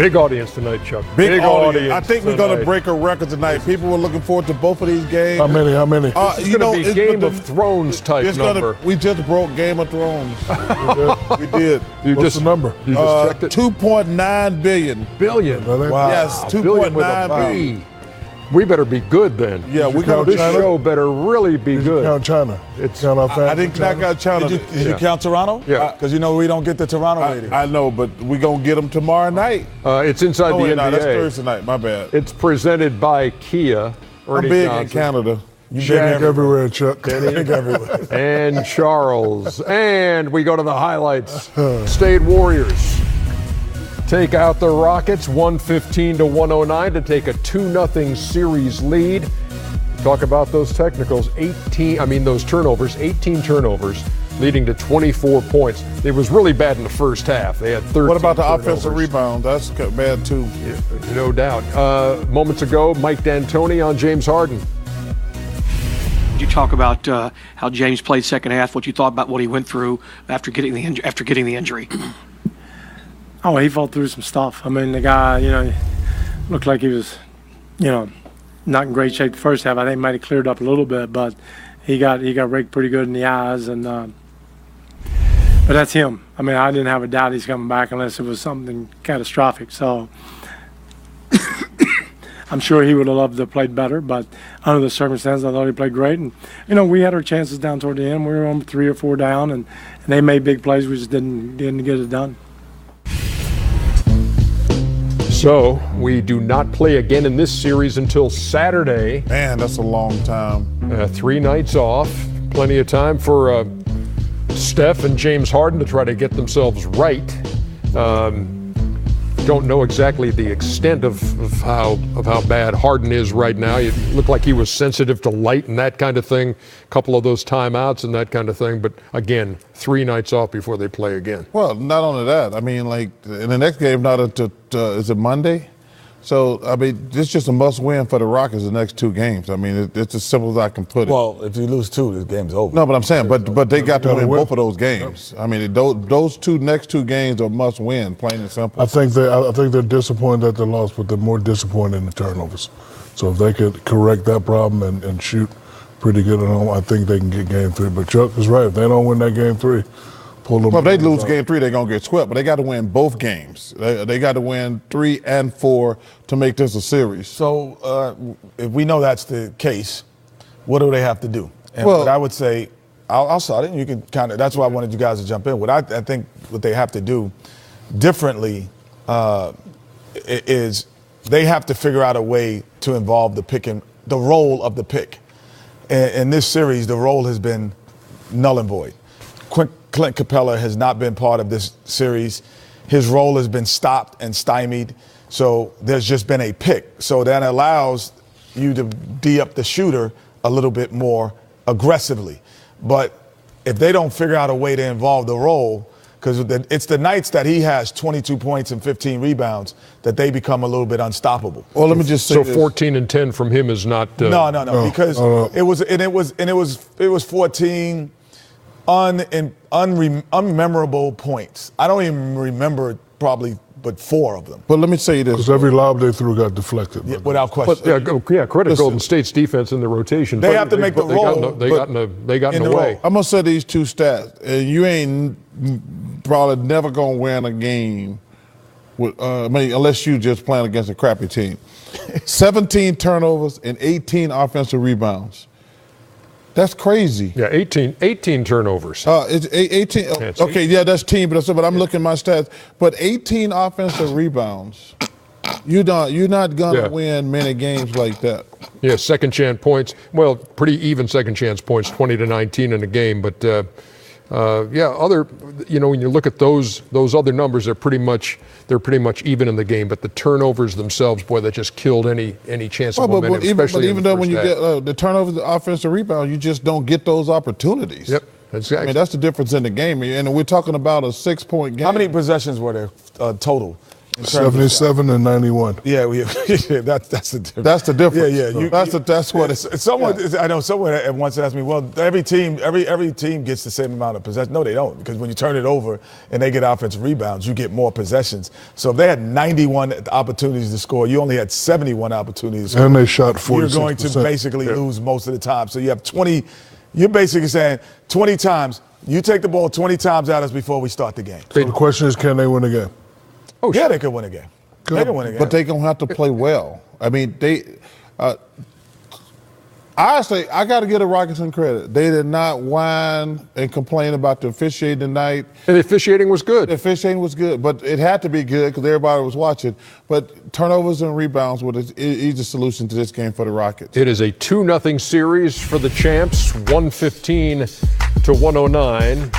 Big audience tonight, Chuck. Big audience. I think we're going to break a record tonight. People were looking forward to both of these games. How many? It's going to be Game of Thrones type number. We just broke Game of Thrones. We did. What's the number? You just checked it? 2.9 billion. Billion. Wow. Yes, 2.9 billion. We better be good then. Yeah, this show better really be good. Count China. I didn't count China. Did you count Toronto? Yeah. Because we don't get the Toronto rating. I know, but we're going to get them tomorrow night. It's inside the NBA. No, that's Thursday night. My bad. It's presented by Kia. I'm big in Canada. You big everywhere, Chuck. Big everywhere. And Charles. And we go to the highlights. State Warriors take out the Rockets 115-109 to take a 2-0 series lead. Talk about those technicals. Those turnovers, 18 turnovers, leading to 24 points. It was really bad in the first half. They had 13 What about the turnovers. offensive rebound? That's bad too. Yeah, no doubt. Moments ago, Mike D'Antoni on James Harden. You talk about how James played second half, what you thought about what he went through after getting the injury. Oh, he fought through some stuff. I mean, the guy, looked like he was, not in great shape the first half. I think he might have cleared up a little bit, but he got raked pretty good in the eyes. And but that's him. I mean, I didn't have a doubt he's coming back unless it was something catastrophic. So I'm sure he would have loved to have played better, but under the circumstances, I thought he played great. And, we had our chances down toward the end. We were on 3 or 4 down, and they made big plays. We just didn't get it done. So we do not play again in this series until Saturday. Man, that's a long time. 3 nights off. Plenty of time for Steph and James Harden to try to get themselves right. Don't know exactly the extent of how bad Harden is right now. It looked like he was sensitive to light and that kind of thing. A couple of those timeouts and that kind of thing. But again, 3 nights off before they play again. Well, not only that. I mean, like in the next game, is it Monday? So, I mean, this is just a must-win for the Rockets the next 2 games. I mean, it's as simple as I can put it. Well, if you lose 2, the game's over. No, but I'm saying, but they got to win both of those games. I mean, those next two games are must-win, plain and simple. I think they're disappointed that they lost, but they're more disappointed in the turnovers. So if they could correct that problem and shoot pretty good at home, I think they can get Game 3. But Chuck is right. If they don't win that Game 3, well, if they lose Game 3, they're going to get swept. But they got to win both games. They got to win 3 and 4 to make this a series. So if we know that's the case, what do they have to do? And what I would say, I'll start it. You can kind of. That's why I wanted you guys to jump in. What I think what they have to do differently is they have to figure out a way to involve the role of the pick. In this series, the role has been null and void. Clint Capella has not been part of this series. His role has been stopped and stymied. So there's just been a pick. So that allows you to D up the shooter a little bit more aggressively. But if they don't figure out a way to involve the role, because it's the nights that he has 22 points and 15 rebounds that they become a little bit unstoppable. Well, let me just say this. 14 and 10 from him is not. No, because it was 14. Unmemorable points. I don't even remember probably but 4 of them. But let me say this. Because every lob they threw got deflected. Yeah, without question. But credit Golden State's defense in the rotation. They have to make the role. They got in the way. I'm going to say these 2 stats. You ain't probably never going to win a game unless you just playing against a crappy team. 17 turnovers and 18 offensive rebounds. That's crazy. Yeah, 18 turnovers. It's 18. Okay, yeah, that's team, but I'm looking at my stats. But 18 offensive rebounds. You're not gonna win many games like that. Yeah, second chance points. Well, pretty even second chance points, 20-19 in a game. But when you look at those other numbers, they're pretty much even in the game. But the turnovers themselves, boy, that just killed any chance of momentum. Even though when you get the turnovers, the offensive rebound, you just don't get those opportunities. Yep, exactly. I mean, that's the difference in the game. And we're talking about a 6-point game. How many possessions were there total 77 and 91. Yeah, that's the difference. That's the difference. Yeah. That's what it's. I know someone at once asked me, well, every team gets the same amount of possessions. No, they don't, because when you turn it over and they get offensive rebounds, you get more possessions. So if they had 91 opportunities to score, you only had 71 opportunities to score. And they shot 46%. You're going to basically lose most of the time. So you have 20. You're basically saying 20 times. You take the ball 20 times at us before we start the game. So the question is, can they win a game? Oh, yeah, they could win a game. They can win a game. But they're going to have to play well. I mean, honestly, I got to give the Rockets some credit. They did not whine and complain about the officiating tonight. And the officiating was good. The officiating was good, but it had to be good because everybody was watching. But turnovers and rebounds were the easy solution to this game for the Rockets. It is a 2-0 series for the champs, 115 to 109.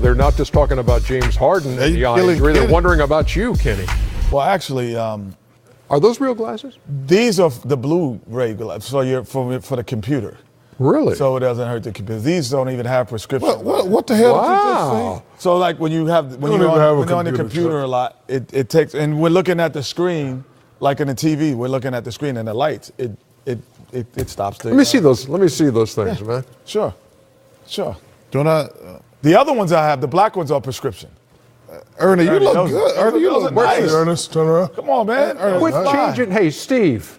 They're not just talking about James Harden and the eye injury. They're wondering about you, Kenny. Well, actually, are those real glasses? These are the Blu-ray glasses for the computer. Really? So it doesn't hurt the computer. These don't even have prescription. What the hell did you just say? So like when you're on the computer a lot, it takes. And we're looking at the screen, like in the TV. We're looking at the screen and the lights. It stops. Let me see those. Let me see those things, man. Sure. The other ones I have, the black ones are prescription. Ernie, you look good. Ernie, you look nice. Ernest, turn around. Come on, man. Quit changing. Hey, Steve.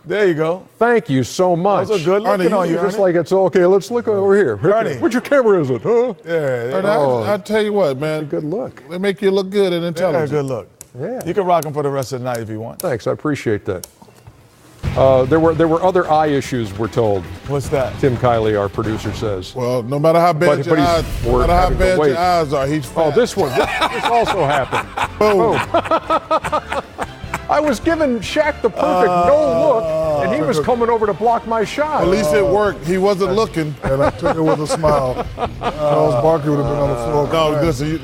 There you go. Thank you so much. Those are good looking on you, Just Ernie. like it's okay. Let's look over here. Ernie. Which camera is it? Huh? Yeah. I tell you what, man. Good look. They make you look good and intelligent. Good look. Yeah. You can rock them for the rest of the night if you want. Thanks. I appreciate that. There were other eye issues, we're told. What's that? Tim Kiley, our producer, says. Well, no matter how bad your eyes are, he's fat. Oh, this one. This also happened. Boom. I was giving Shaq the perfect no look, and he was coming over to block my shot. At least it worked. He wasn't looking. And I took it with a smile. Charles Barkley would have been on the floor. No, listen,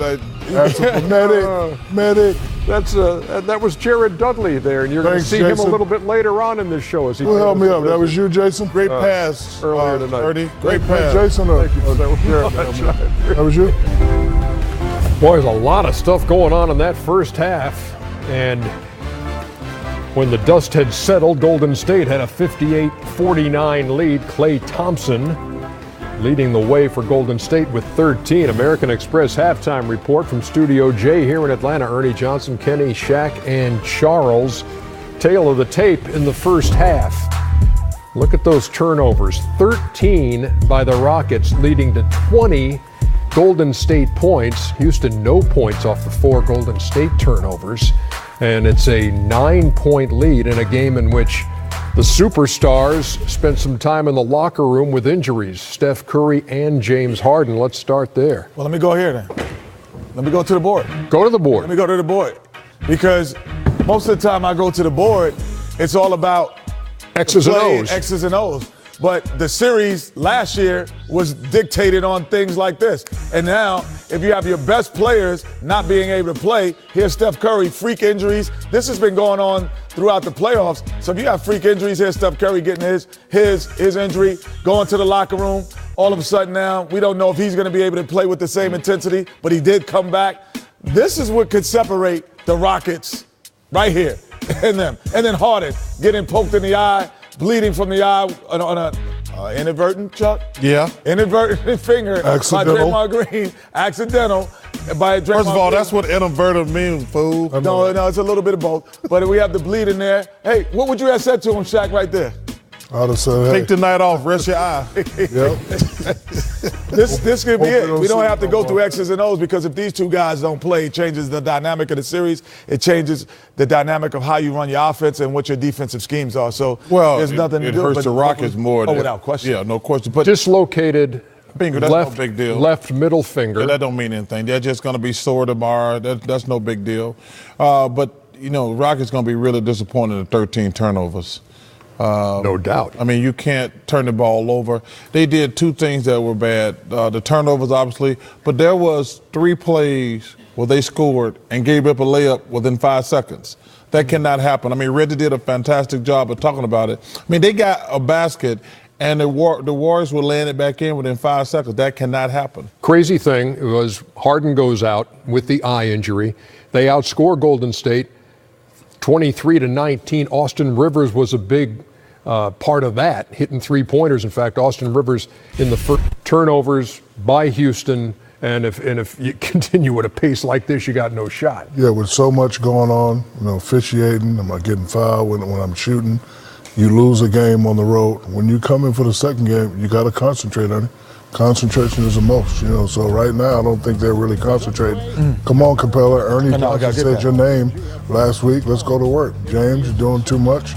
medic. That was Jared Dudley there, and you're going to see him a little bit later on in this show. As he Who helped me up? That was you, Jason? Great pass earlier tonight. Ernie. Great pass. Jason, Thank you so much. that was you? Boy, there's a lot of stuff going on in that first half, and when the dust had settled, Golden State had a 58-49 lead. Klay Thompson leading the way for Golden State with 13. American Express halftime report from Studio J here in Atlanta. Ernie Johnson, Kenny, Shaq, and Charles. Tail of the tape in the first half. Look at those turnovers. 13 by the Rockets, leading to 20 Golden State points. Houston, no points off the 4 Golden State turnovers. And it's a 9-point lead in a game in which the superstars spent some time in the locker room with injuries. Steph Curry and James Harden. Let's start there. Well, let me go here then. Let me go to the board. Go to the board. Let me go to the board. Because most of the time I go to the board, it's all about X's and O's. X's and O's. But the series last year was dictated on things like this. And now, if you have your best players not being able to play, here's Steph Curry, freak injuries. This has been going on throughout the playoffs. So if you have freak injuries, here's Steph Curry getting his injury, going to the locker room. All of a sudden now, we don't know if he's going to be able to play with the same intensity, but he did come back. This is what could separate the Rockets right here and them. And then Harden getting poked in the eye, bleeding from the eye on a inadvertent, Chuck? Yeah. Inadvertent finger Accidental. by Draymond Green. Accidental by Draymond First of all, Green. that's what inadvertent means, fool. No, it's a little bit of both. But we have the bleed in there. Hey, what would you have said to him, Shaq, right there? I'd have said, Take the night off, rest your eye. Yep. This could be it. We don't have to go see through X's and O's because if these two guys don't play, it changes the dynamic of the series. It changes the dynamic of how you run your offense and what your defensive schemes are. So there's nothing to do. It hurts the Rockets more. Without question. Yeah, no question. But Dislocated Bingo, that's no big deal. left middle finger. Yeah, that don't mean anything. They're just going to be sore tomorrow. That's no big deal. But, Rockets going to be really disappointed in 13 turnovers. No doubt. I mean, you can't turn the ball over. They did 2 things that were bad. The turnovers, obviously, but there was 3 plays where they scored and gave up a layup within 5 seconds. That cannot happen. I mean, Reggie did a fantastic job of talking about it. I mean, they got a basket, and the Warriors were laying it back in within 5 seconds. That cannot happen. Crazy thing was Harden goes out with the eye injury. They outscore Golden State 23-19. Austin Rivers was a big part of that, hitting three-pointers. In fact, Austin Rivers in the first turnovers by Houston. And if you continue at a pace like this, you got no shot. Yeah, with so much going on, officiating, am I getting fouled when I'm shooting? You lose a game on the road. When you come in for the second game, you got to concentrate on it. Concentration is the most, So right now, I don't think they're really concentrating. Come on, Capella. Ernie Johnson said your name last week. Let's go to work. James, you're doing too much.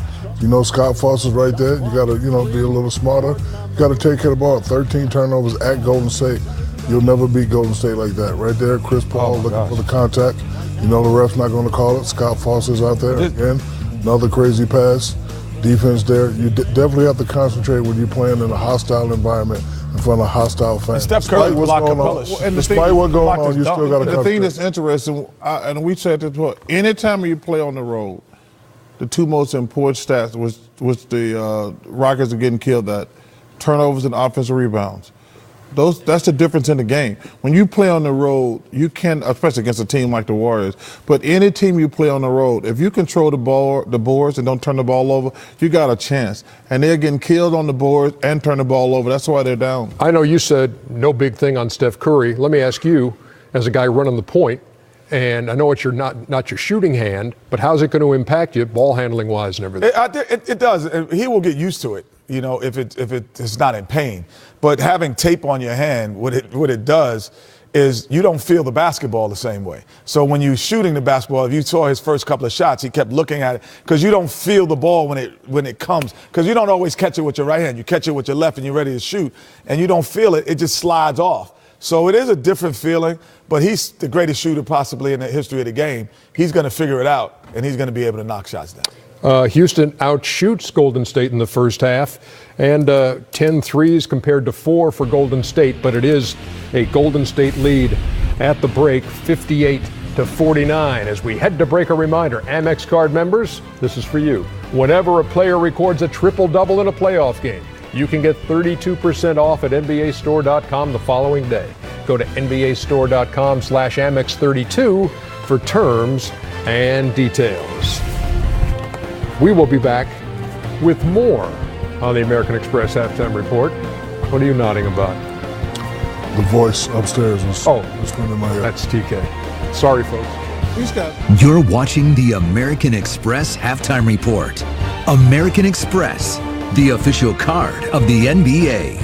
Scott Foster's right there. You got to, be a little smarter. You got to take care of the ball. 13 turnovers at Golden State. You'll never beat Golden State like that. Right there, Chris Paul looking for the contact. The ref's not going to call it. Scott Foster's out there again. Another crazy pass. Defense there. You definitely have to concentrate when you're playing in a hostile environment in front of hostile fans. Steph Curry was going on. Despite what's going on, you still got to concentrate. The thing that's interesting, and we said this before, anytime you play on the road, the two most important stats was the Rockets are getting killed at turnovers and offensive rebounds. That's the difference in the game. When you play on the road, you can, especially against a team like the Warriors, but any team you play on the road, if you control the boards and don't turn the ball over, you got a chance. And they're getting killed on the boards and turn the ball over. That's why they're down. I know you said no big thing on Steph Curry. Let me ask you, as a guy running the point, and I know it's not your shooting hand, but how's it going to impact you ball handling wise and everything? It does. He will get used to it, if it's not in pain. But having tape on your hand, what it does is you don't feel the basketball the same way. So when you're shooting the basketball, if you saw his first couple of shots, he kept looking at it because you don't feel the ball when it comes, because you don't always catch it with your right hand. You catch it with your left and you're ready to shoot, and you don't feel it. It just slides off. So it is a different feeling, but he's the greatest shooter possibly in the history of the game. He's going to figure it out, and he's going to be able to knock shots down. Houston outshoots Golden State in the first half, and 10 threes compared to 4 for Golden State, but it is a Golden State lead at the break, 58-49. As we head to break, a reminder, Amex card members, this is for you. Whenever a player records a triple-double in a playoff game, you can get 32% off at NBAstore.com the following day. Go to NBAstore.com/Amex32 for terms and details. We will be back with more on the American Express Halftime Report. What are you nodding about? The voice upstairs was spinning in my ear. That's TK. Sorry, folks. You're watching the American Express Halftime Report. American Express, the official card of the NBA.